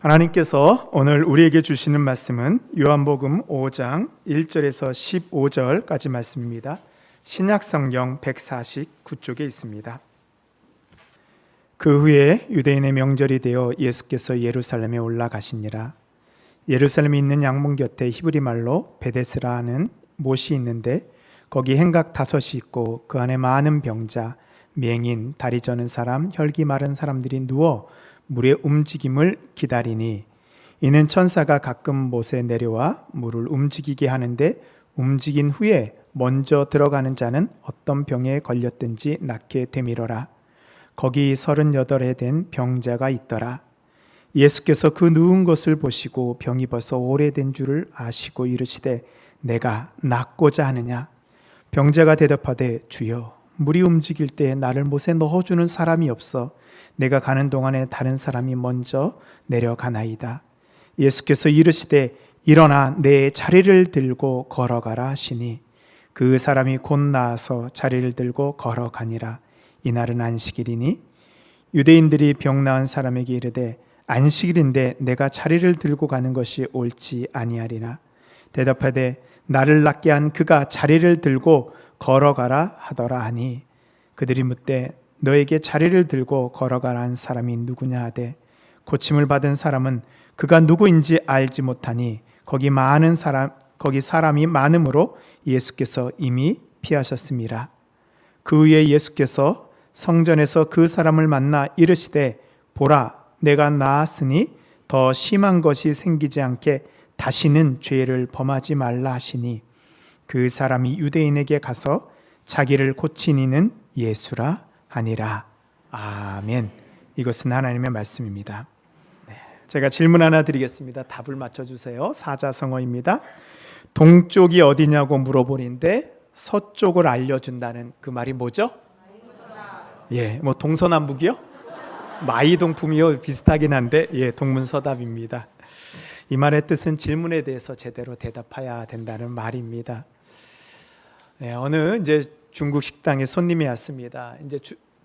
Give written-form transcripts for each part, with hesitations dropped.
하나님께서 오늘 우리에게 주시는 말씀은 요한복음 5장 1절에서 15절까지 말씀입니다. 신약성경 149쪽에 있습니다. 그 후에 유대인의 명절이 되어 예수께서 예루살렘에 올라가시니라. 예루살렘에 있는 양문 곁에 히브리 말로 베데스라 하는 못이 있는데 거기 행각 5이 있고 그 안에 많은 병자, 맹인, 다리 저는 사람, 혈기 마른 사람들이 누워 물의 움직임을 기다리니 이는 천사가 가끔 못에 내려와 물을 움직이게 하는데 움직인 후에 먼저 들어가는 자는 어떤 병에 걸렸든지 낫게 되밀어라. 거기 38해 된 병자가 있더라. 예수께서 그 누운 것을 보시고 병이 벌써 오래된 줄을 아시고 이르시되 내가 낫고자 하느냐? 병자가 대답하되 주여 물이 움직일 때 나를 못에 넣어주는 사람이 없어 내가 가는 동안에 다른 사람이 먼저 내려가나이다. 예수께서 이르시되 일어나 내 자리를 들고 걸어가라 하시니 그 사람이 곧 나아서 자리를 들고 걸어가니라. 이날은 안식일이니 유대인들이 병 나은 사람에게 이르되 안식일인데 내가 자리를 들고 가는 것이 옳지 아니하리나. 대답하되 나를 낫게 한 그가 자리를 들고 걸어가라 하더라 하니 그들이 묻되 너에게 자리를 들고 걸어가라 한 사람이 누구냐 하되 고침을 받은 사람은 그가 누구인지 알지 못하니 거기 사람이 많음으로 예수께서 이미 피하셨습니다. 그 후에 예수께서 성전에서 그 사람을 만나 이르시되 보라 내가 나았으니 더 심한 것이 생기지 않게 다시는 죄를 범하지 말라 하시니 그 사람이 유대인에게 가서 자기를 고친 이는 예수라 하니라. 아멘. 이것은 하나님의 말씀입니다. 제가 질문 하나 드리겠습니다. 답을 맞춰주세요. 사자성어입니다. 동쪽이 어디냐고 물어보는데 서쪽을 알려준다는 그 말이 뭐죠? 뭐 동서남북이요? 마이동풍이요? 비슷하긴 한데 동문서답입니다. 이 말의 뜻은 질문에 대해서 제대로 대답해야 된다는 말입니다. 어느 중국 식당에 손님이 왔습니다.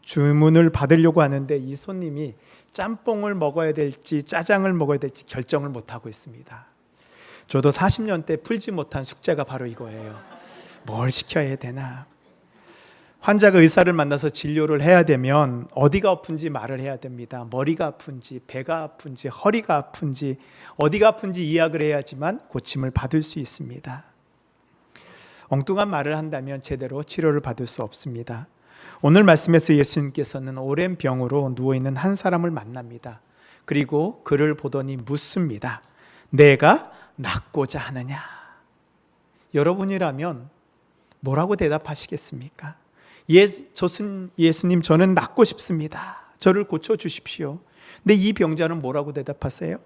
주문을 받으려고 하는데 이 손님이 짬뽕을 먹어야 될지 짜장을 먹어야 될지 결정을 못하고 있습니다. 저도 40년 때 풀지 못한 숙제가 바로 이거예요. 뭘 시켜야 되나? 환자가 의사를 만나서 진료를 해야 되면 어디가 아픈지 말을 해야 됩니다. 머리가 아픈지, 배가 아픈지, 허리가 아픈지, 어디가 아픈지 이야기를 해야지만 고침을 받을 수 있습니다. 엉뚱한 말을 한다면 제대로 치료를 받을 수 없습니다. 오늘 말씀에서 예수님께서는 오랜 병으로 누워있는 한 사람을 만납니다. 그리고 그를 보더니 묻습니다. 내가 낫고자 하느냐? 여러분이라면 뭐라고 대답하시겠습니까? 예수님 저는 낫고 싶습니다. 저를 고쳐주십시오. 근데 이 병자는 뭐라고 대답하세요?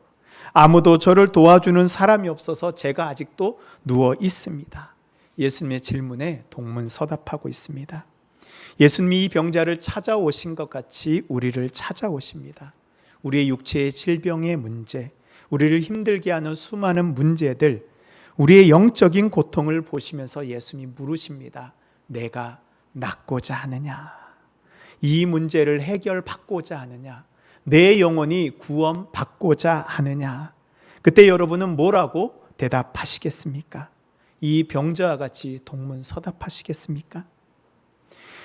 아무도 저를 도와주는 사람이 없어서 제가 아직도 누워 있습니다. 예수님의 질문에 동문서답하고 있습니다. 예수님이 이 병자를 찾아오신 것 같이 우리를 찾아오십니다. 우리의 육체의 질병의 문제, 우리를 힘들게 하는 수많은 문제들, 우리의 영적인 고통을 보시면서 예수님이 물으십니다. 내가 낫고자 하느냐? 이 문제를 해결받고자 하느냐? 내 영혼이 구원받고자 하느냐? 그때 여러분은 뭐라고 대답하시겠습니까? 이 병자와 같이 동문서답하시겠습니까?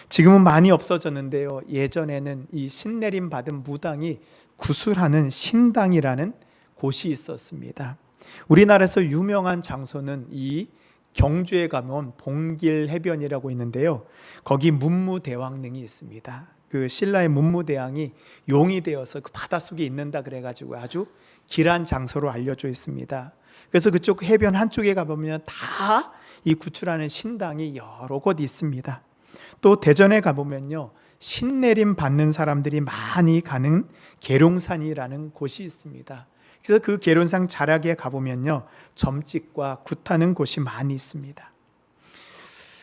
지금은 많이 없어졌는데요. 예전에는 이 신내림 받은 무당이 구술하는 신당이라는 곳이 있었습니다. 우리나라에서 유명한 장소는 이 경주에 가면 봉길 해변이라고 있는데요. 거기 문무대왕릉이 있습니다. 그 신라의 문무대왕이 용이 되어서 그 바닷속에 있는다 그래가지고 아주 길한 장소로 알려져 있습니다. 그래서 그쪽 해변 한쪽에 가보면 다 이 구출하는 신당이 여러 곳 있습니다. 또 대전에 가보면요, 신내림 받는 사람들이 많이 가는 계룡산이라는 곳이 있습니다. 그래서 그 계룡산 자락에 가보면요, 점찍과 굿하는 곳이 많이 있습니다.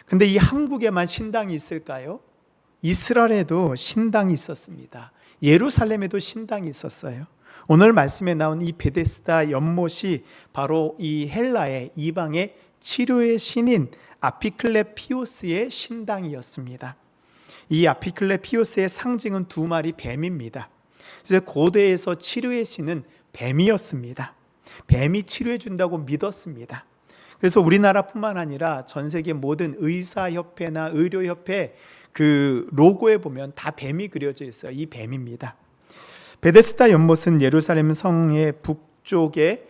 근데 이 한국에만 신당이 있을까요? 이스라엘에도 신당이 있었습니다. 예루살렘에도 신당이 있었어요. 오늘 말씀에 나온 이 베데스다 연못이 바로 이 헬라의 이방의 치료의 신인 아피클레피오스의 신당이었습니다. 이 아피클레피오스의 상징은 두 마리 뱀입니다. 그래서 고대에서 치료의 신은 뱀이었습니다. 뱀이 치료해 준다고 믿었습니다. 그래서 우리나라뿐만 아니라 전 세계 모든 의사협회나 의료협회 그 로고에 보면 다 뱀이 그려져 있어요. 이 뱀입니다. 베데스다 연못은 예루살렘 성의 북쪽에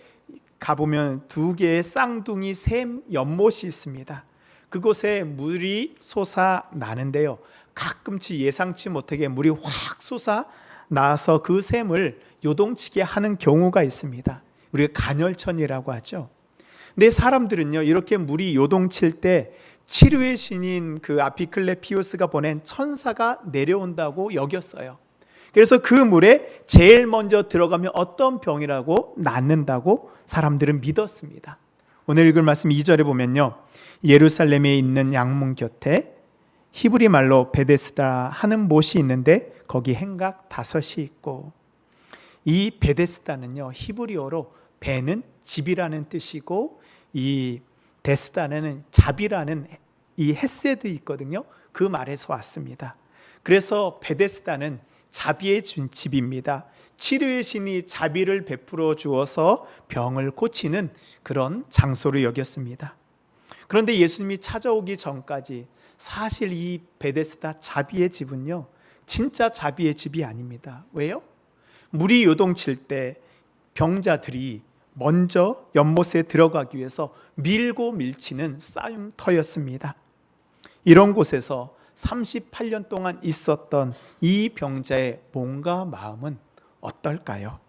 가보면 두 개의 쌍둥이 샘 연못이 있습니다. 그곳에 물이 솟아나는데요, 가끔씩 예상치 못하게 물이 확 솟아나서 그 샘을 요동치게 하는 경우가 있습니다. 우리가 간헐천이라고 하죠. 근데 사람들은요, 이렇게 물이 요동칠 때 치료의 신인 그 아피클레피오스가 보낸 천사가 내려온다고 여겼어요. 그래서 그 물에 제일 먼저 들어가면 어떤 병이라고 낫는다고 사람들은 믿었습니다. 오늘 읽을 말씀 2절에 보면요, 예루살렘에 있는 양문 곁에 히브리 말로 베데스다 하는 못이 있는데 거기 행각 5이 있고, 이 베데스다는요, 히브리어로 베는 집이라는 뜻이고, 이 데스다는 잡이라는 이 헤세드 있거든요. 그 말에서 왔습니다. 그래서 베데스다는 자비의 집입니다. 치료의 신이 자비를 베풀어 주어서 병을 고치는 그런 장소로 여겼습니다. 그런데 예수님이 찾아오기 전까지 사실 이 베데스다 자비의 집은요, 진짜 자비의 집이 아닙니다. 왜요? 물이 요동칠 때 병자들이 먼저 연못에 들어가기 위해서 밀고 밀치는 싸움터였습니다. 이런 곳에서 38년 동안 있었던 이 병자의 몸과 마음은 어떨까요?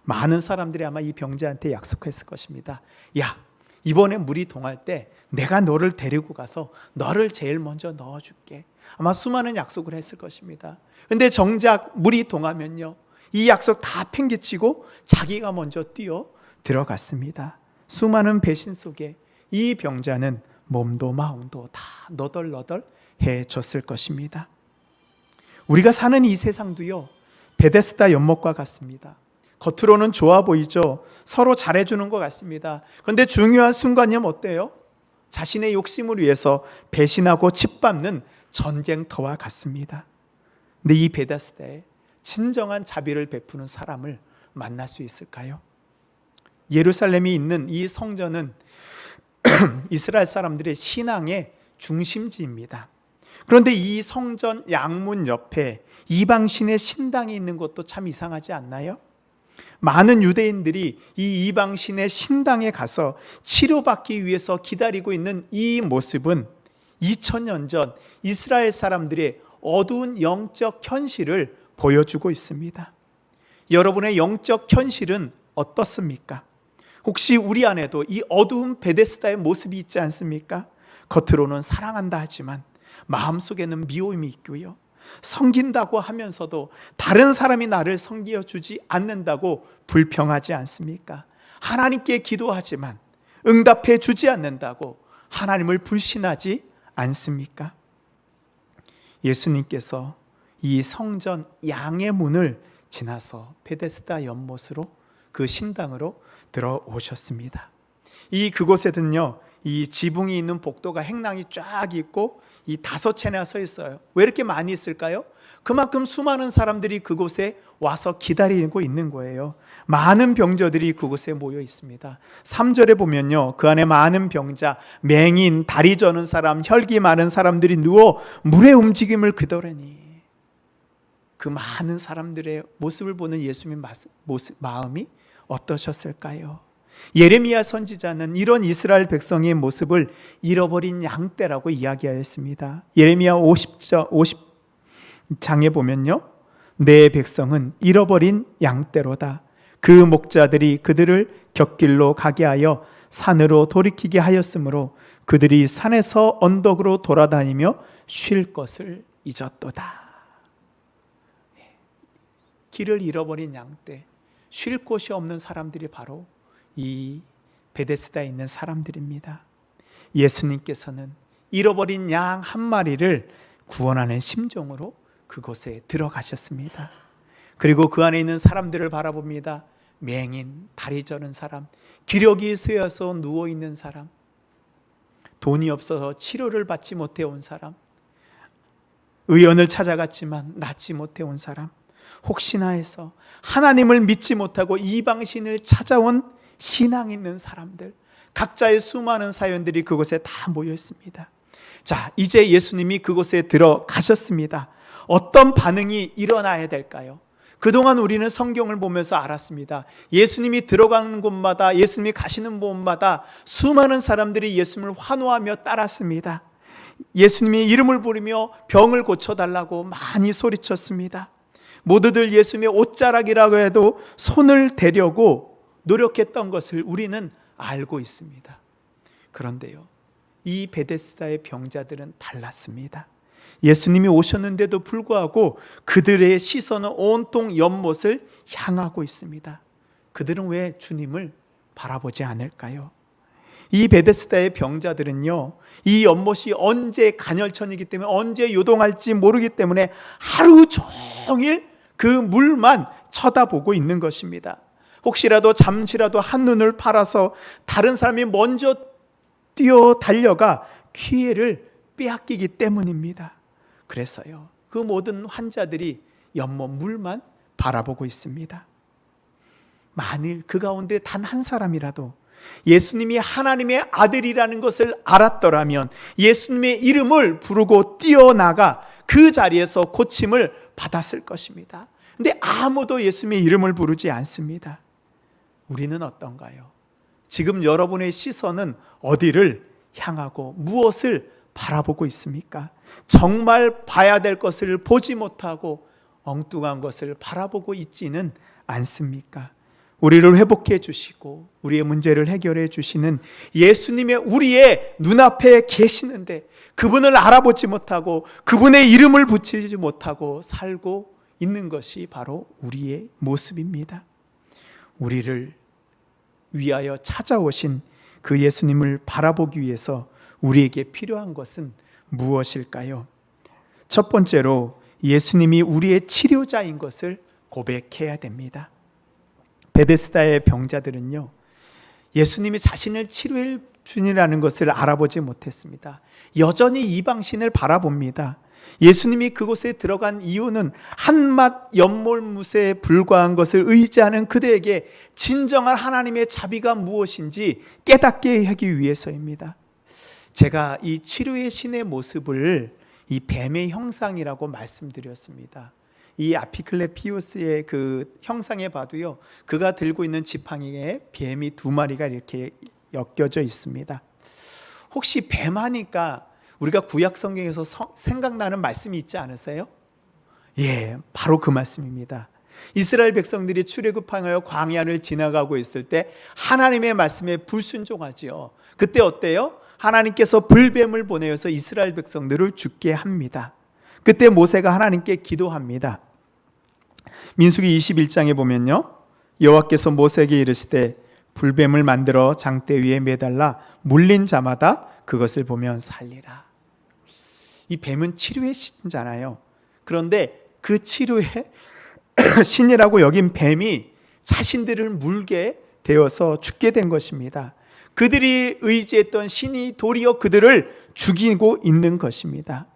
많은 사람들이 아마 이 병자한테 약속했을 것입니다. 야, 이번에 물이 동할 때 내가 너를 데리고 가서 너를 제일 먼저 넣어줄게. 아마 수많은 약속을 했을 것입니다. 그런데 정작 물이 동하면요, 이 약속 다 팽개치고 자기가 먼저 뛰어 들어갔습니다. 수많은 배신 속에 이 병자는 몸도 마음도 다 너덜너덜해졌을 것입니다. 우리가 사는 이 세상도요, 베데스다 연못과 같습니다. 겉으로는 좋아 보이죠. 서로 잘해주는 것 같습니다. 그런데 중요한 순간이면 어때요? 자신의 욕심을 위해서 배신하고 짓밟는 전쟁터와 같습니다. 근데 이 베데스다에 진정한 자비를 베푸는 사람을 만날 수 있을까요? 예루살렘이 있는 이 성전은 이스라엘 사람들의 신앙의 중심지입니다. 그런데 이 성전 양문 옆에 이방신의 신당이 있는 것도 참 이상하지 않나요? 많은 유대인들이 이 이방신의 신당에 가서 치료받기 위해서 기다리고 있는 이 모습은 2000년 전 이스라엘 사람들의 어두운 영적 현실을 보여주고 있습니다. 여러분의 영적 현실은 어떻습니까? 혹시 우리 안에도 이 어두운 베데스다의 모습이 있지 않습니까? 겉으로는 사랑한다 하지만 마음속에는 미움이 있고요, 섬긴다고 하면서도 다른 사람이 나를 섬겨주지 않는다고 불평하지 않습니까? 하나님께 기도하지만 응답해 주지 않는다고 하나님을 불신하지 않습니까? 예수님께서 이 성전 양의 문을 지나서 베데스다 연못으로, 그 신당으로 들어오셨습니다. 이 그곳에는요, 이 지붕이 있는 복도가 행랑이 쫙 있고 이 5채나 서 있어요. 왜 이렇게 많이 있을까요? 그만큼 수많은 사람들이 그곳에 와서 기다리고 있는 거예요. 많은 병자들이 그곳에 모여 있습니다. 3절에 보면요, 그 안에 많은 병자, 맹인, 다리 저는 사람, 혈기 많은 사람들이 누워 물의 움직임을 그더라니. 그 많은 사람들의 모습을 보는 예수님의 마음이 어떠셨을까요? 예레미야 선지자는 이런 이스라엘 백성의 모습을 잃어버린 양떼라고 이야기하였습니다. 예레미야 50장에 보면요, 내 백성은 잃어버린 양떼로다. 그 목자들이 그들을 곁길로 가게 하여 산으로 돌이키게 하였으므로 그들이 산에서 언덕으로 돌아다니며 쉴 것을 잊었도다. 길을 잃어버린 양떼, 쉴 곳이 없는 사람들이 바로 이 베데스다에 있는 사람들입니다. 예수님께서는 잃어버린 양 한 마리를 구원하는 심정으로 그곳에 들어가셨습니다. 그리고 그 안에 있는 사람들을 바라봅니다. 맹인, 다리 저는 사람, 기력이 쇠어서 누워있는 사람, 돈이 없어서 치료를 받지 못해 온 사람, 의원을 찾아갔지만 낫지 못해 온 사람, 혹시나 해서 하나님을 믿지 못하고 이방신을 찾아온 신앙 있는 사람들, 각자의 수많은 사연들이 그곳에 다 모여 있습니다. 자, 이제 예수님이 그곳에 들어가셨습니다. 어떤 반응이 일어나야 될까요? 그동안 우리는 성경을 보면서 알았습니다. 예수님이 들어가는 곳마다, 예수님이 가시는 곳마다 수많은 사람들이 예수님을 환호하며 따랐습니다. 예수님이 이름을 부르며 병을 고쳐달라고 많이 소리쳤습니다. 모두들 예수님의 옷자락이라고 해도 손을 대려고 노력했던 것을 우리는 알고 있습니다. 그런데요, 이 베데스다의 병자들은 달랐습니다. 예수님이 오셨는데도 불구하고 그들의 시선은 온통 연못을 향하고 있습니다. 그들은 왜 주님을 바라보지 않을까요? 이 베데스다의 병자들은요, 이 연못이 언제 간헐천이기 때문에 언제 요동할지 모르기 때문에 하루 종일 그 물만 쳐다보고 있는 것입니다. 혹시라도 잠시라도 한눈을 팔아서 다른 사람이 먼저 뛰어 달려가 기회를 빼앗기기 때문입니다. 그래서요, 그 모든 환자들이 연못 물만 바라보고 있습니다. 만일 그 가운데 단 한 사람이라도 예수님이 하나님의 아들이라는 것을 알았더라면 예수님의 이름을 부르고 뛰어나가 그 자리에서 고침을 받았을 것입니다. 근데 아무도 예수님의 이름을 부르지 않습니다. 우리는 어떤가요? 지금 여러분의 시선은 어디를 향하고 무엇을 바라보고 있습니까? 정말 봐야 될 것을 보지 못하고 엉뚱한 것을 바라보고 있지는 않습니까? 우리를 회복해 주시고 우리의 문제를 해결해 주시는 예수님의 우리의 눈앞에 계시는데 그분을 알아보지 못하고 그분의 이름을 붙이지 못하고 살고 있는 것이 바로 우리의 모습입니다. 우리를 위하여 찾아오신 그 예수님을 바라보기 위해서 우리에게 필요한 것은 무엇일까요? 첫 번째로 예수님이 우리의 치료자인 것을 고백해야 됩니다. 베데스다의 병자들은요, 예수님이 자신을 치료해 주니라는 것을 알아보지 못했습니다. 여전히 이방신을 바라봅니다. 예수님이 그곳에 들어간 이유는 한낱 연못무새에 불과한 것을 의지하는 그들에게 진정한 하나님의 자비가 무엇인지 깨닫게 하기 위해서입니다. 제가 이 치료의 신의 모습을 이 뱀의 형상이라고 말씀드렸습니다. 이 아피클레피우스의 그 형상에 봐도요, 그가 들고 있는 지팡이에 뱀이 2마리가 이렇게 엮여져 있습니다. 혹시 뱀 하니까 우리가 구약 성경에서 생각나는 말씀이 있지 않으세요? 예, 바로 그 말씀입니다. 이스라엘 백성들이 출애굽하여 광야를 지나가고 있을 때 하나님의 말씀에 불순종하지요. 그때 어때요? 하나님께서 불뱀을 보내어서 이스라엘 백성들을 죽게 합니다. 그때 모세가 하나님께 기도합니다. 민수기 21장에 보면요, 여호와께서 모세에게 이르시되 불뱀을 만들어 장대 위에 매달라 물린 자마다 그것을 보면 살리라. 이 뱀은 치료의 신이잖아요. 그런데 그 치료의 신이라고 여긴 뱀이 자신들을 물게 되어서 죽게 된 것입니다. 그들이 의지했던 신이 도리어 그들을 죽이고 있는 것입니다.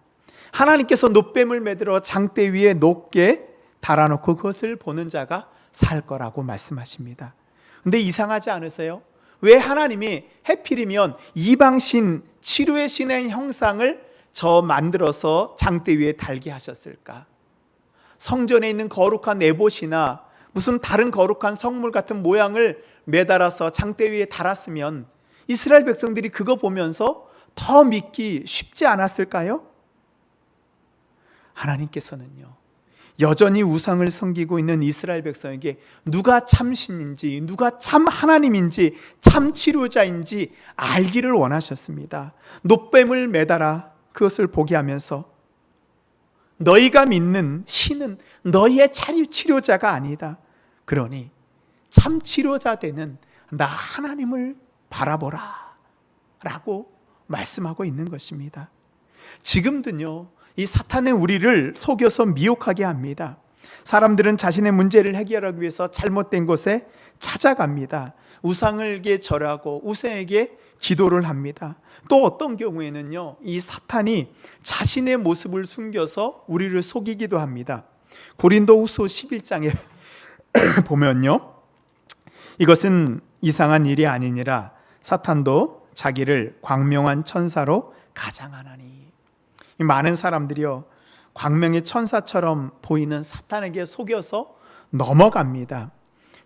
하나님께서 놋뱀을 매들어 장대 위에 높게 달아놓고 그것을 보는 자가 살 거라고 말씀하십니다. 근데 이상하지 않으세요? 왜 하나님이 해필이면 이방신 치료의 신의 형상을 만들어서 장대 위에 달게 하셨을까? 성전에 있는 거룩한 에봇이나 무슨 다른 거룩한 성물 같은 모양을 매달아서 장대 위에 달았으면 이스라엘 백성들이 그거 보면서 더 믿기 쉽지 않았을까요? 하나님께서는요, 여전히 우상을 섬기고 있는 이스라엘 백성에게 누가 참 신인지, 누가 참 하나님인지, 참 치료자인지 알기를 원하셨습니다. 놋뱀을 매달아 그것을 보게 하면서 너희가 믿는 신은 너희의 치료자가 아니다. 그러니 참 치료자 되는 나 하나님을 바라보라 라고 말씀하고 있는 것입니다. 지금도요, 이 사탄은 우리를 속여서 미혹하게 합니다. 사람들은 자신의 문제를 해결하기 위해서 잘못된 곳에 찾아갑니다. 우상에게 절하고 우상에게 기도를 합니다. 또 어떤 경우에는요, 이 사탄이 자신의 모습을 숨겨서 우리를 속이기도 합니다. 고린도후서 11장에 보면요, 이것은 이상한 일이 아니니라 사탄도 자기를 광명한 천사로 가장하나니. 많은 사람들이요, 광명의 천사처럼 보이는 사탄에게 속여서 넘어갑니다.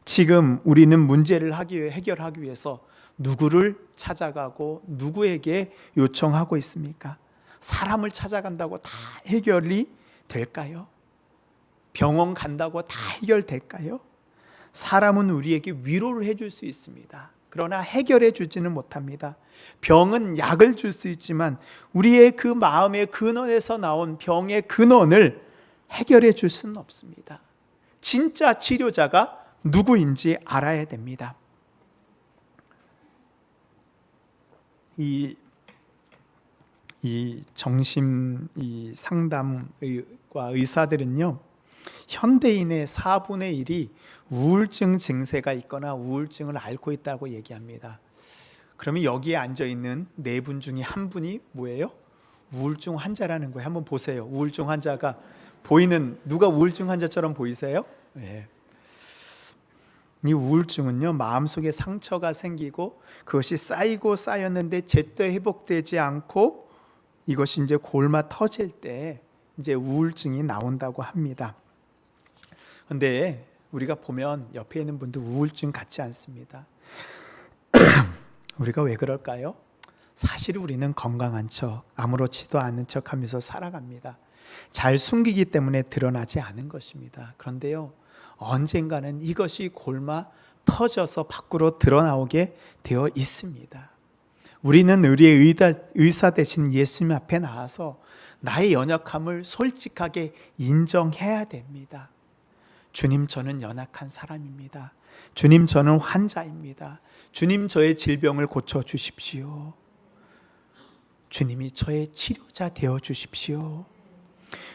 지금 우리는 문제를 해결하기 위해서 누구를 찾아가고 누구에게 요청하고 있습니까? 사람을 찾아간다고 다 해결이 될까요? 병원 간다고 다 해결될까요? 사람은 우리에게 위로를 해줄 수 있습니다. 그러나 해결해 주지는 못합니다. 병은 약을 줄 수 있지만 우리의 그 마음의 근원에서 나온 병의 근원을 해결해 줄 수는 없습니다. 진짜 치료자가 누구인지 알아야 됩니다. 이 정신 상담과 의사들은요, 현대인의 4분의 1이 우울증 증세가 있거나 우울증을 앓고 있다고 얘기합니다. 그러면 여기에 앉아있는 4분 중에 한 분이 뭐예요? 우울증 환자라는 거예요. 한번 보세요. 우울증 환자가 보이는, 누가 우울증 환자처럼 보이세요? 네. 이 우울증은요, 마음속에 상처가 생기고 그것이 쌓이고 쌓였는데 제때 회복되지 않고 이것이 이제 골마 터질 때 이제 우울증이 나온다고 합니다. 그런데 우리가 보면 옆에 있는 분도 우울증 같지 않습니다. 우리가 왜 그럴까요? 사실 우리는 건강한 척, 아무렇지도 않은 척 하면서 살아갑니다. 잘 숨기기 때문에 드러나지 않은 것입니다. 그런데요, 언젠가는 이것이 골마 터져서 밖으로 드러나오게 되어 있습니다. 우리는 우리의 의사 대신 예수님 앞에 나와서 나의 연약함을 솔직하게 인정해야 됩니다. 주님, 저는 연약한 사람입니다. 주님, 저는 환자입니다. 주님, 저의 질병을 고쳐주십시오. 주님이 저의 치료자 되어주십시오.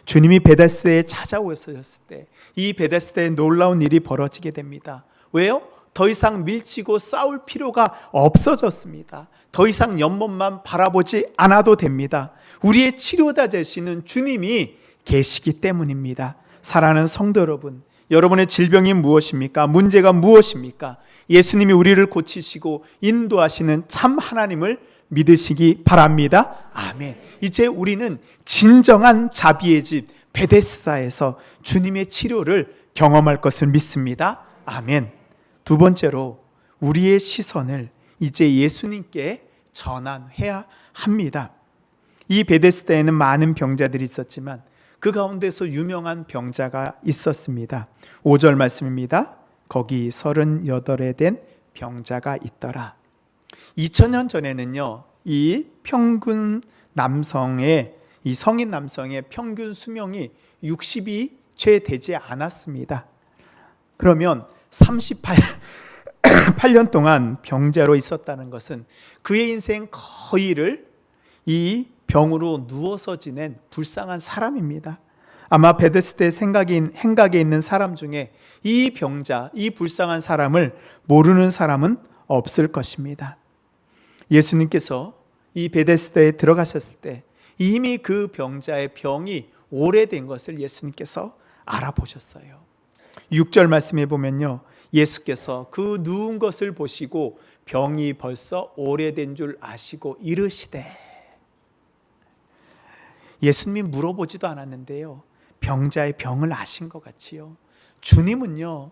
주님이 베데스다에 찾아오셨을 때 이 베데스다에 놀라운 일이 벌어지게 됩니다. 왜요? 더 이상 밀치고 싸울 필요가 없어졌습니다. 더 이상 연못만 바라보지 않아도 됩니다. 우리의 치료자 되시는 주님이 계시기 때문입니다. 사랑하는 성도 여러분, 여러분의 질병이 무엇입니까? 문제가 무엇입니까? 예수님이 우리를 고치시고 인도하시는 참 하나님을 믿으시기 바랍니다. 아멘. 이제 우리는 진정한 자비의 집 베데스다에서 주님의 치료를 경험할 것을 믿습니다. 아멘. 두 번째로, 우리의 시선을 이제 예수님께 전환해야 합니다. 이 베데스다에는 많은 병자들이 있었지만 그 가운데서 유명한 병자가 있었습니다. 5절 말씀입니다. 거기 38에 된 병자가 있더라. 2000년 전에는요, 이 평균 남성의, 이 성인 남성의 평균 수명이 60이 채 되지 않았습니다. 그러면 38년 동안 병자로 있었다는 것은 그의 인생 거의를 이 병으로 누워서 지낸 불쌍한 사람입니다. 아마 베데스다의 행각에 있는 사람 중에 이 병자, 이 불쌍한 사람을 모르는 사람은 없을 것입니다. 예수님께서 이 베데스다에 들어가셨을 때 이미 그 병자의 병이 오래된 것을 예수님께서 알아보셨어요. 6절 말씀에 보면요, 예수께서 그 누운 것을 보시고 병이 벌써 오래된 줄 아시고 이르시되. 예수님이 물어보지도 않았는데요, 병자의 병을 아신 것 같이요, 주님은요,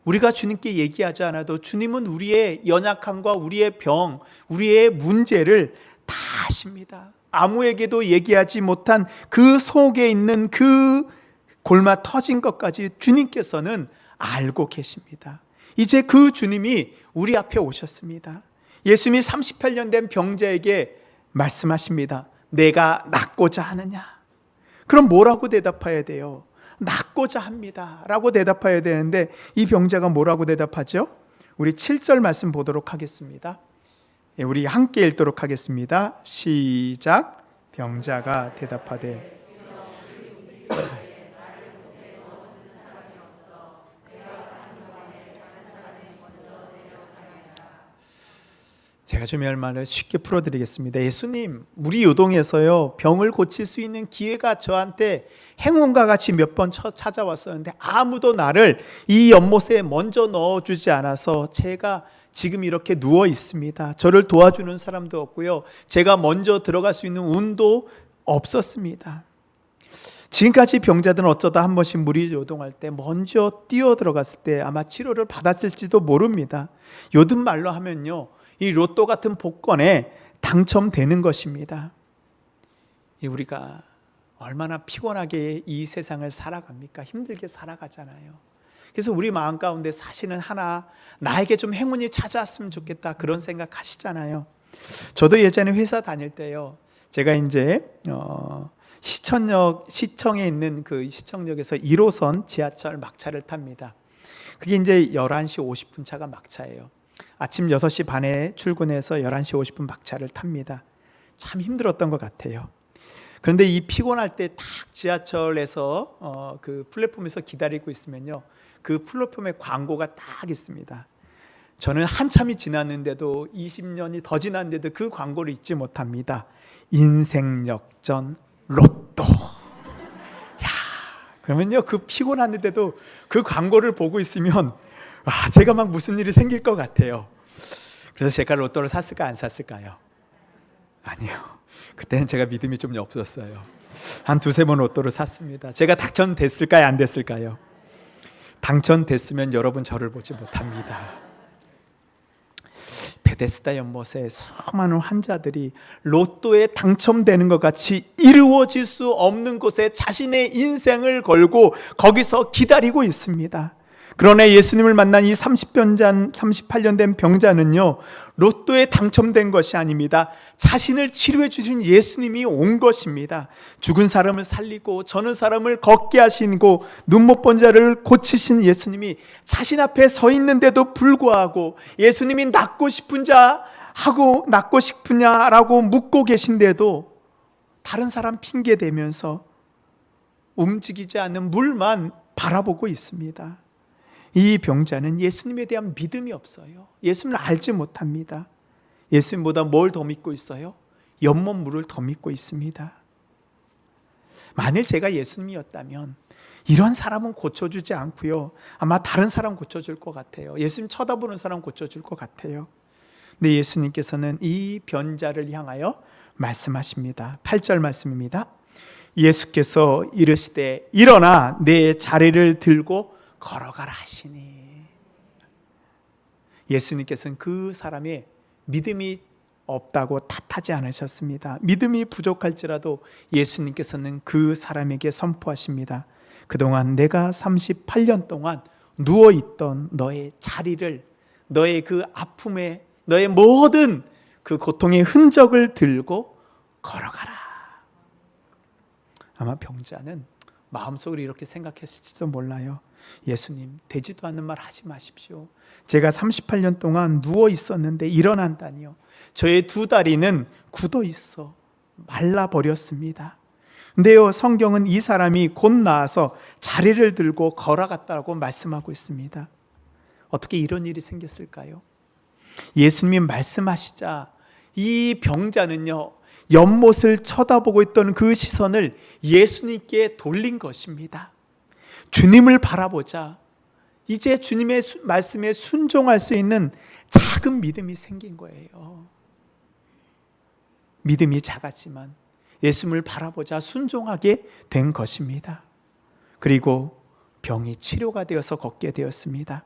우리가 주님께 얘기하지 않아도 주님은 우리의 연약함과 우리의 병, 우리의 문제를 다 아십니다. 아무에게도 얘기하지 못한 그 속에 있는 그 골마 터진 것까지 주님께서는 알고 계십니다. 이제 그 주님이 우리 앞에 오셨습니다. 예수님이 38년 된 병자에게 말씀하십니다. 내가 낫고자 하느냐? 그럼 뭐라고 대답해야 돼요? 낫고자 합니다 라고 대답해야 되는데 이 병자가 뭐라고 대답하죠? 우리 7절 말씀 보도록 하겠습니다. 우리 함께 읽도록 하겠습니다. 시작. 병자가 대답하되 제가 좀 할 말을 쉽게 풀어드리겠습니다. 예수님, 우리 요동에서요 병을 고칠 수 있는 기회가 저한테 행운과 같이 몇 번 찾아왔었는데 아무도 나를 이 연못에 먼저 넣어주지 않아서 제가 지금 이렇게 누워 있습니다. 저를 도와주는 사람도 없고요, 제가 먼저 들어갈 수 있는 운도 없었습니다. 지금까지 병자들은 어쩌다 한 번씩 물이 요동할 때 먼저 뛰어 들어갔을 때 아마 치료를 받았을지도 모릅니다. 요즘 말로 하면요, 이 로또 같은 복권에 당첨되는 것입니다. 우리가 얼마나 피곤하게 이 세상을 살아갑니까? 힘들게 살아가잖아요. 그래서 우리 마음 가운데 사실은 하나, 나에게 좀 행운이 찾아왔으면 좋겠다, 그런 생각 하시잖아요. 저도 예전에 회사 다닐 때요, 제가 이제 시청에 있는 그 시청역에서 1호선 지하철 막차를 탑니다. 그게 이제 11시 50분 차가 막차예요. 아침 6시 반에 출근해서 11시 50분 막차를 탑니다. 참 힘들었던 것 같아요. 그런데 이 피곤할 때 딱 지하철에서 그 플랫폼에서 기다리고 있으면요, 그 플랫폼에 광고가 딱 있습니다. 저는 한참이 지났는데도, 20년이 더 지났는데도 그 광고를 잊지 못합니다. 인생 역전 로또. 야, 그러면요, 그 피곤한데도 그 광고를 보고 있으면 제가 막 무슨 일이 생길 것 같아요. 그래서 제가 로또를 샀을까 안 샀을까요? 아니요. 그때는 제가 믿음이 좀 없었어요. 한 두세 번 로또를 샀습니다. 제가 당첨됐을까요? 안 됐을까요? 당첨됐으면 여러분 저를 보지 못합니다. 베데스다 연못에 수많은 환자들이 로또에 당첨되는 것 같이 이루어질 수 없는 곳에 자신의 인생을 걸고 거기서 기다리고 있습니다. 그러나 예수님을 만난 이 38년 된 병자는요, 로또에 당첨된 것이 아닙니다. 자신을 치료해 주신 예수님이 온 것입니다. 죽은 사람을 살리고 저는 사람을 걷게 하시고 눈 못 본 자를 고치신 예수님이 자신 앞에 서 있는데도 불구하고, 예수님이 낫고 싶으냐라고 묻고 계신데도 다른 사람 핑계 대면서 움직이지 않는 물만 바라보고 있습니다. 이 병자는 예수님에 대한 믿음이 없어요. 예수님을 알지 못합니다. 예수님보다 뭘 더 믿고 있어요? 연못 물을 더 믿고 있습니다. 만일 제가 예수님이었다면 이런 사람은 고쳐주지 않고요, 아마 다른 사람 고쳐줄 것 같아요. 예수님 쳐다보는 사람 고쳐줄 것 같아요. 근데 예수님께서는 이 병자를 향하여 말씀하십니다. 8절 말씀입니다. 예수께서 이르시되 일어나 내 자리를 들고 걸어가라 하시니. 예수님께서는 그 사람의 믿음이 없다고 탓하지 않으셨습니다. 믿음이 부족할지라도 예수님께서는 그 사람에게 선포하십니다. 그동안 내가 38년 동안 누워있던 너의 자리를, 너의 그 아픔에, 너의 모든 그 고통의 흔적을 들고 걸어가라. 아마 병자는 마음속으로 이렇게 생각했을지도 몰라요. 예수님, 되지도 않는 말 하지 마십시오. 제가 38년 동안 누워 있었는데 일어난다니요. 저의 두 다리는 굳어 있어 말라버렸습니다. 근데요, 성경은 이 사람이 곧 나아서 자리를 들고 걸어갔다고 말씀하고 있습니다. 어떻게 이런 일이 생겼을까요? 예수님이 말씀하시자 이 병자는요, 연못을 쳐다보고 있던 그 시선을 예수님께 돌린 것입니다. 주님을 바라보자 이제 주님의 말씀에 순종할 수 있는 작은 믿음이 생긴 거예요. 믿음이 작았지만 예수님을 바라보자 순종하게 된 것입니다. 그리고 병이 치료가 되어서 걷게 되었습니다.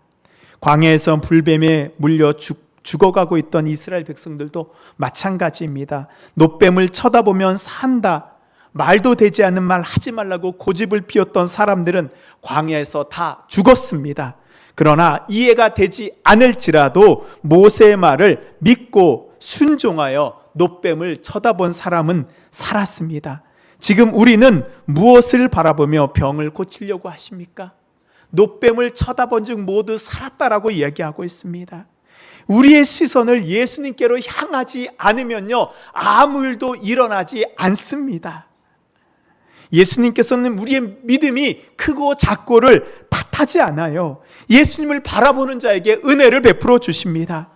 광야에서 불뱀에 물려 죽어가고 있던 이스라엘 백성들도 마찬가지입니다. 놋뱀을 쳐다보면 산다, 말도 되지 않는 말 하지 말라고 고집을 피웠던 사람들은 광야에서 다 죽었습니다. 그러나 이해가 되지 않을지라도 모세의 말을 믿고 순종하여 놋뱀을 쳐다본 사람은 살았습니다. 지금 우리는 무엇을 바라보며 병을 고치려고 하십니까? 놋뱀을 쳐다본 즉 모두 살았다라고 이야기하고 있습니다. 우리의 시선을 예수님께로 향하지 않으면요, 아무 일도 일어나지 않습니다. 예수님께서는 우리의 믿음이 크고 작고를 탓하지 않아요. 예수님을 바라보는 자에게 은혜를 베풀어 주십니다.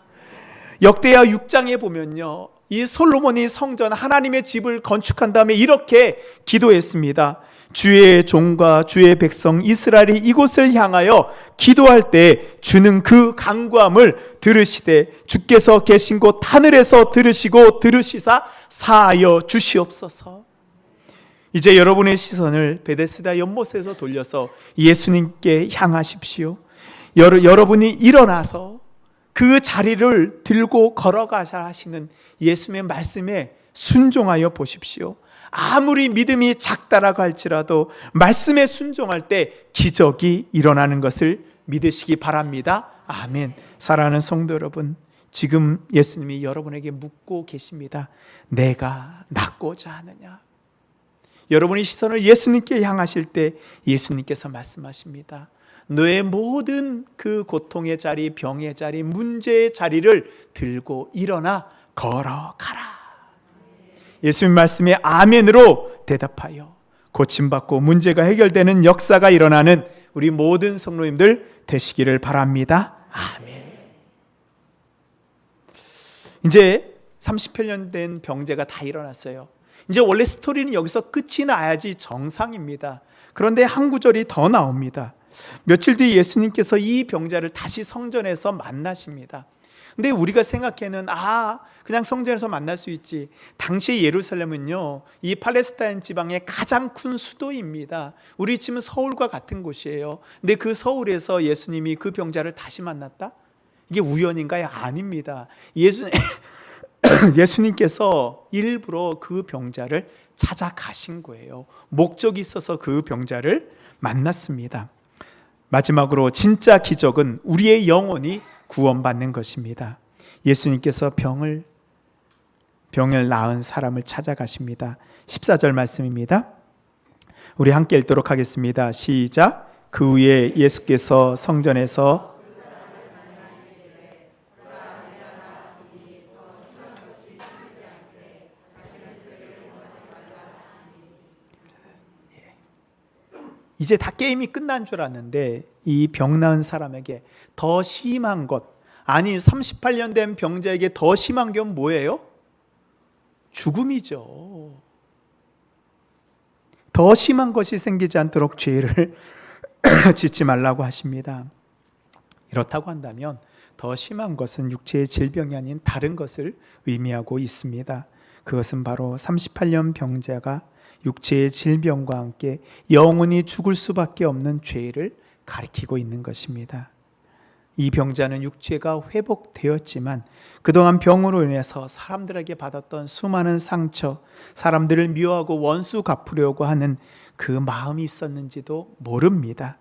역대하 6장에 보면요, 이 솔로몬이 성전 하나님의 집을 건축한 다음에 이렇게 기도했습니다. 주의 종과 주의 백성 이스라엘이 이곳을 향하여 기도할 때 주는 그 간구함을 들으시되 주께서 계신 곳 하늘에서 들으시고 들으시사 사하여 주시옵소서. 이제 여러분의 시선을 베데스다 연못에서 돌려서 예수님께 향하십시오. 여러분이 일어나서 그 자리를 들고 걸어가셔야 하시는 예수님의 말씀에 순종하여 보십시오. 아무리 믿음이 작다라고 할지라도 말씀에 순종할 때 기적이 일어나는 것을 믿으시기 바랍니다. 아멘. 사랑하는 성도 여러분, 지금 예수님이 여러분에게 묻고 계십니다. 내가 낫고자 하느냐? 여러분이 시선을 예수님께 향하실 때 예수님께서 말씀하십니다. 너의 모든 그 고통의 자리, 병의 자리, 문제의 자리를 들고 일어나 걸어가라. 예수님 말씀에 아멘으로 대답하여 고침받고 문제가 해결되는 역사가 일어나는 우리 모든 성도님들 되시기를 바랍니다. 아멘. 이제 38년 된 병자가 다 일어났어요. 이제 원래 스토리는 여기서 끝이 나야지 정상입니다. 그런데 한 구절이 더 나옵니다. 며칠 뒤 예수님께서 이 병자를 다시 성전에서 만나십니다. 근데 우리가 생각해는 그냥 성전에서 만날 수 있지. 당시 예루살렘은요, 이 팔레스타인 지방의 가장 큰 수도입니다. 우리 지금 서울과 같은 곳이에요. 근데 그 서울에서 예수님이 그 병자를 다시 만났다? 이게 우연인가요? 아닙니다. 예수님께서 일부러 그 병자를 찾아가신 거예요. 목적이 있어서 그 병자를 만났습니다. 마지막으로 진짜 기적은 우리의 영혼이 구원받는 것입니다. 예수님께서 병을 낳은 사람을 찾아가십니다. 14절 말씀입니다. 우리 함께 읽도록 하겠습니다. 시작. 그 후에 예수께서 성전에서 이제 다 게임이 끝난 줄 알았는데 이 병 나은 사람에게 더 심한 것, 아니 38년 된 병자에게 더 심한 게 뭐예요? 죽음이죠. 더 심한 것이 생기지 않도록 죄를 짓지 말라고 하십니다. 이렇다고 한다면 더 심한 것은 육체의 질병이 아닌 다른 것을 의미하고 있습니다. 그것은 바로 38년 병자가 육체의 질병과 함께 영원히 죽을 수밖에 없는 죄를 가리키고 있는 것입니다. 이 병자는 육체가 회복되었지만 그동안 병으로 인해서 사람들에게 받았던 수많은 상처, 사람들을 미워하고 원수 갚으려고 하는 그 마음이 있었는지도 모릅니다.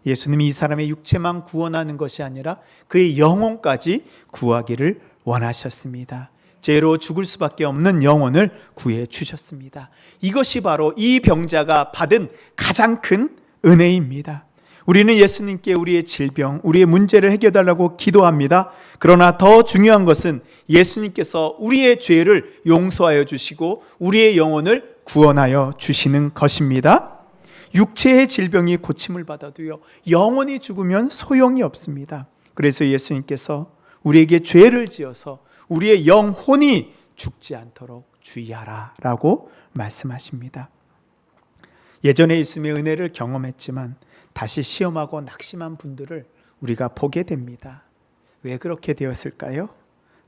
예수님이 이 사람의 육체만 구원하는 것이 아니라 그의 영혼까지 구하기를 원하셨습니다. 죄로 죽을 수밖에 없는 영혼을 구해 주셨습니다. 이것이 바로 이 병자가 받은 가장 큰 은혜입니다. 우리는 예수님께 우리의 질병, 우리의 문제를 해결해달라고 기도합니다. 그러나 더 중요한 것은 예수님께서 우리의 죄를 용서하여 주시고 우리의 영혼을 구원하여 주시는 것입니다. 육체의 질병이 고침을 받아도요, 영혼이 죽으면 소용이 없습니다. 그래서 예수님께서 우리에게 죄를 지어서 우리의 영혼이 죽지 않도록 주의하라 라고 말씀하십니다. 예전에 예수님의 은혜를 경험했지만 다시 시험하고 낙심한 분들을 우리가 보게 됩니다. 왜 그렇게 되었을까요?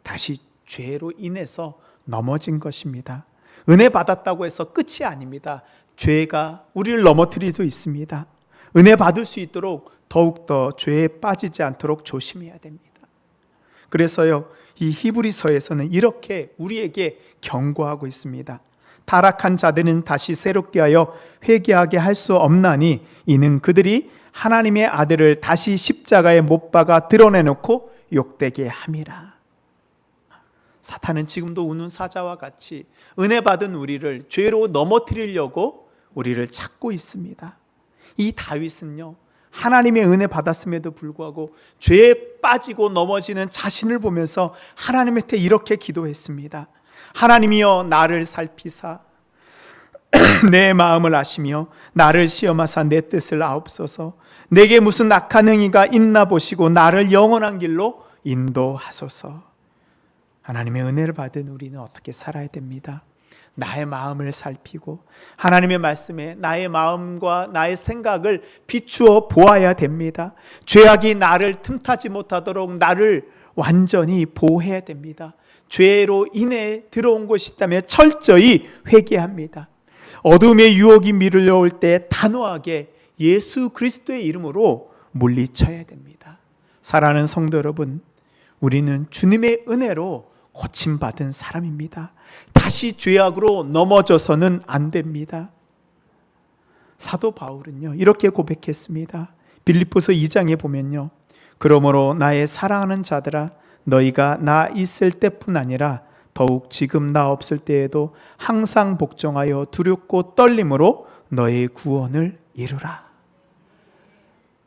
다시 죄로 인해서 넘어진 것입니다. 은혜 받았다고 해서 끝이 아닙니다. 죄가 우리를 넘어뜨릴 수 있습니다. 은혜 받을 수 있도록 더욱더 죄에 빠지지 않도록 조심해야 됩니다. 그래서요, 이 히브리서에서는 이렇게 우리에게 경고하고 있습니다. 타락한 자들은 다시 새롭게 하여 회개하게 할 수 없나니 이는 그들이 하나님의 아들을 다시 십자가에 못 박아 드러내놓고 욕되게 함이라. 사탄은 지금도 우는 사자와 같이 은혜 받은 우리를 죄로 넘어뜨리려고 우리를 찾고 있습니다. 이 다윗은요, 하나님의 은혜 받았음에도 불구하고 죄에 빠지고 넘어지는 자신을 보면서 하나님한테 이렇게 기도했습니다. 하나님이여 나를 살피사 내 마음을 아시며 나를 시험하사 내 뜻을 아옵소서. 내게 무슨 악한 행위가 있나 보시고 나를 영원한 길로 인도하소서. 하나님의 은혜를 받은 우리는 어떻게 살아야 됩니다. 나의 마음을 살피고 하나님의 말씀에 나의 마음과 나의 생각을 비추어 보아야 됩니다. 죄악이 나를 틈타지 못하도록 나를 완전히 보호해야 됩니다. 죄로 인해 들어온 것이 있다면 철저히 회개합니다. 어둠의 유혹이 밀려올 때 단호하게 예수 그리스도의 이름으로 물리쳐야 됩니다. 사랑하는 성도 여러분, 우리는 주님의 은혜로 고침받은 사람입니다. 다시 죄악으로 넘어져서는 안 됩니다. 사도 바울은요, 이렇게 고백했습니다. 빌립보서 2장에 보면요, 그러므로 나의 사랑하는 자들아, 너희가 나 있을 때뿐 아니라 더욱 지금 나 없을 때에도 항상 복종하여 두렵고 떨림으로 너의 구원을 이루라.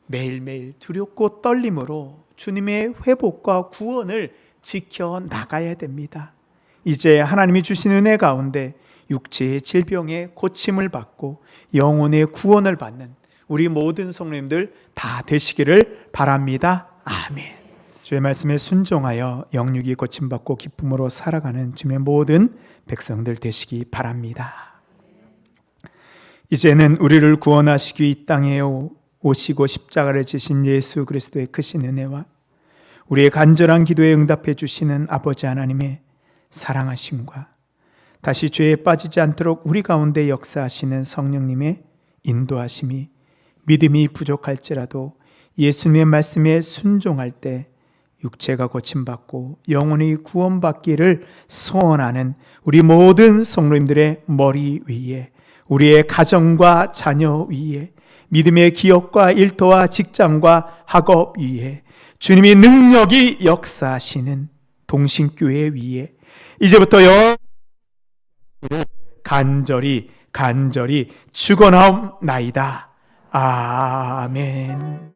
매일매일 두렵고 떨림으로 주님의 회복과 구원을 지켜나가야 됩니다. 이제 하나님이 주신 은혜 가운데 육체의 질병에 고침을 받고 영혼의 구원을 받는 우리 모든 성도님들 다 되시기를 바랍니다. 아멘. 주의 말씀에 순종하여 영육이 고침받고 기쁨으로 살아가는 주의 모든 백성들 되시기 바랍니다. 이제는 우리를 구원하시기 이 땅에 오시고 십자가를 지신 예수 그리스도의 크신 은혜와 우리의 간절한 기도에 응답해 주시는 아버지 하나님의 사랑하심과 다시 죄에 빠지지 않도록 우리 가운데 역사하시는 성령님의 인도하심이 믿음이 부족할지라도 예수님의 말씀에 순종할 때 육체가 고침받고 영혼이 구원받기를 소원하는 우리 모든 성도님들의 머리 위에, 우리의 가정과 자녀 위에, 믿음의 기업과 일터와 직장과 학업 위에 주님의 능력이 역사하시는 동신교회 위에 이제부터 간절히 축원하옵나이다. 아멘.